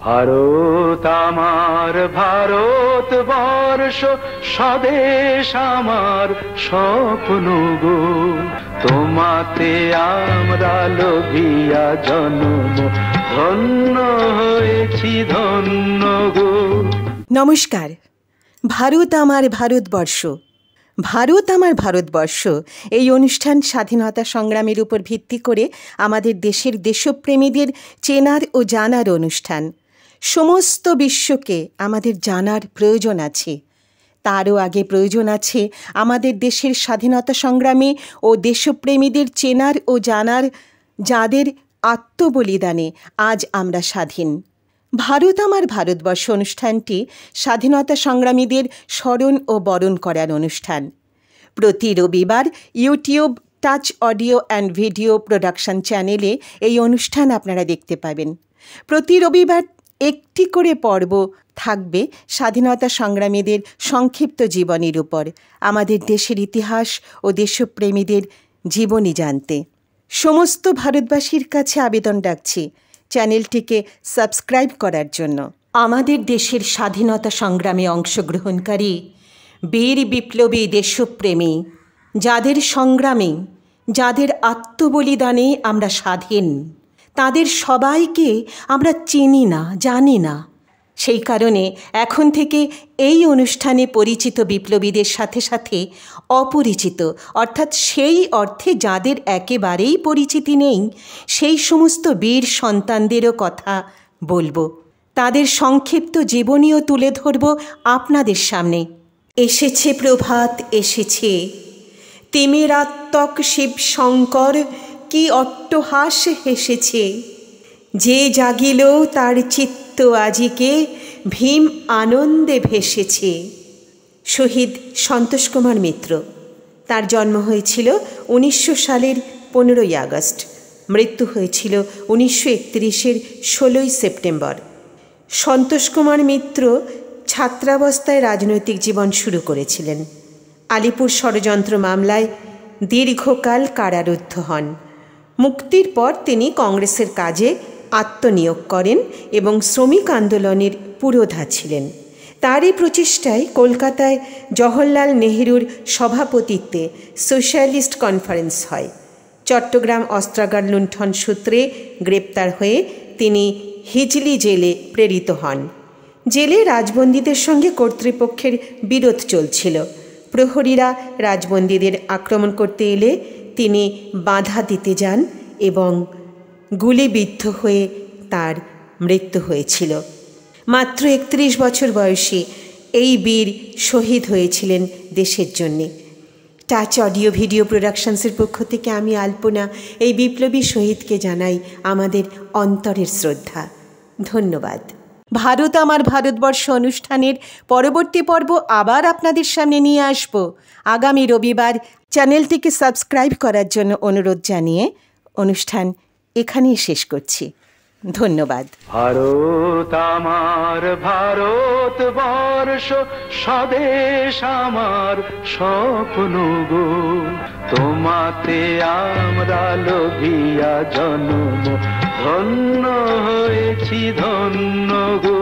ভারত আমার ভারতবর্ষ, স্বদেশ আমার স্বপ্ন গো। তোমাতে আমরা লোভিয়া জন্ম, ধন্য হয়েছি ধন্য গো। নমস্কার। ভারত আমার ভারতবর্ষ, ভারত আমার ভারতবর্ষ এই অনুষ্ঠান স্বাধীনতা সংগ্রামের উপর ভিত্তি করে আমাদের দেশের দেশপ্রেমীদের চেনার ও জানার অনুষ্ঠান। সমস্ত বিশ্বকে আমাদের জানার প্রয়োজন আছে। তারও আগে প্রয়োজন আছে আমাদের দেশের স্বাধীনতা সংগ্রামী ও দেশপ্রেমীদের চেনার ও জানার, যাদের আত্মবলিদানে আজ আমরা স্বাধীন। ভারত আমার ভারতবর্ষ অনুষ্ঠানটি স্বাধীনতা সংগ্রামীদের স্মরণ ও বরণ করার অনুষ্ঠান। প্রতি রবিবার YouTube touch audio and video production চ্যানেলে এই অনুষ্ঠান আপনারা দেখতে পাবেন। প্রতি রবিবার একটি করে পর্ব থাকবে স্বাধীনতা সংগ্রামীদের সংক্ষিপ্ত জীবনীর উপর, আমাদের দেশের ইতিহাস ও দেশপ্রেমীদের জীবনী জানতে। সমস্ত ভারতবাসীর কাছে আবেদন রাখছি চ্যানেলটিকে সাবস্ক্রাইব করার জন্য। আমাদের দেশের স্বাধীনতা সংগ্রামে অংশগ্রহণকারী বীর বিপ্লবী দেশপ্রেমী, যাদের সংগ্রামে, যাদের আত্মবলিদানে আমরা স্বাধীন, তাদের সবাইকে আমরা চিনি না, জানি না। সেই কারণে এখন থেকে এই অনুষ্ঠানে পরিচিত বিপ্লবীদের সাথে সাথে অপরিচিত, অর্থাৎ সেই অর্থে যাদের একেবারেই পরিচিতি নেই, সেই সমস্ত বীর সন্তানদেরও কথা বলবো। তাদের সংক্ষিপ্ত জীবনীও তুলে ধরব আপনাদের সামনে। এসেছে প্রভাত এসেছে, তিমিরাত্মক শিব শঙ্কর কি অট্টহাস হেসেছে। যে জাগিল তার চিত্ত আজিকে, ভীম আনন্দে ভেসেছে। শহীদ সন্তোষ কুমার মিত্র। তার জন্ম হয়েছিল 1900 সালের 15ই আগস্ট, মৃত্যু হয়েছিল 1931-এর 16ই সেপ্টেম্বর। সন্তোষ কুমার মিত্র ছাত্রাবস্থায় রাজনৈতিক জীবন শুরু করেছিলেন। আলিপুর ষড়যন্ত্র মামলায় দীর্ঘকাল কারারুদ্ধ হন। মুক্তির পর তিনি কংগ্রেসের কাজে আত্মনিয়োগ করেন এবং শ্রমিক আন্দোলনের পুরোধা ছিলেন। তারই প্রচেষ্টায় কলকাতায় জওহরলাল নেহরুর সভাপতিত্বে সোশ্যালিস্ট কনফারেন্স হয়। চট্টগ্রাম অস্ত্রাগার লুণ্ঠন সূত্রে গ্রেপ্তার হয়ে তিনি হিজলি জেলে প্রেরিত হন। জেলে রাজবন্দীদের সঙ্গে কর্তৃপক্ষের বিরোধ চলছিল। প্রহরীরা রাজবন্দীদের আক্রমণ করতে এলে তিনি বাধা দিতে যান এবং গুলিবিদ্ধ হয়ে তার মৃত্যু হয়েছিল। মাত্র 31 বছর বয়সে এই বীর শহীদ হয়েছিলেন দেশের জন্যে। টাচ অডিও ভিডিও প্রোডাকশনসের পক্ষ থেকে আমি আলপনা এই বিপ্লবী শহীদকে জানাই আমাদের অন্তরের শ্রদ্ধা। ধন্যবাদ। ভারত আমার ভারতবর্ষ অনুষ্ঠানের পরবর্তী পর্ব আবার আপনাদের সামনে নিয়ে আসব আগামী রবিবার। চ্যানেলটিকে সাবস্ক্রাইব করার জন্য অনুরোধ জানিয়ে অনুষ্ঠান এখানেই শেষ করছি। ধন্যবাদ। ভারত আমার ভারতবর্ষ, স্বদেশ আমার স্বপ্ন গো। তোমাতে আমরা লোভিয়া জন্ম, ধন্য হয়েছি ধন্য গো।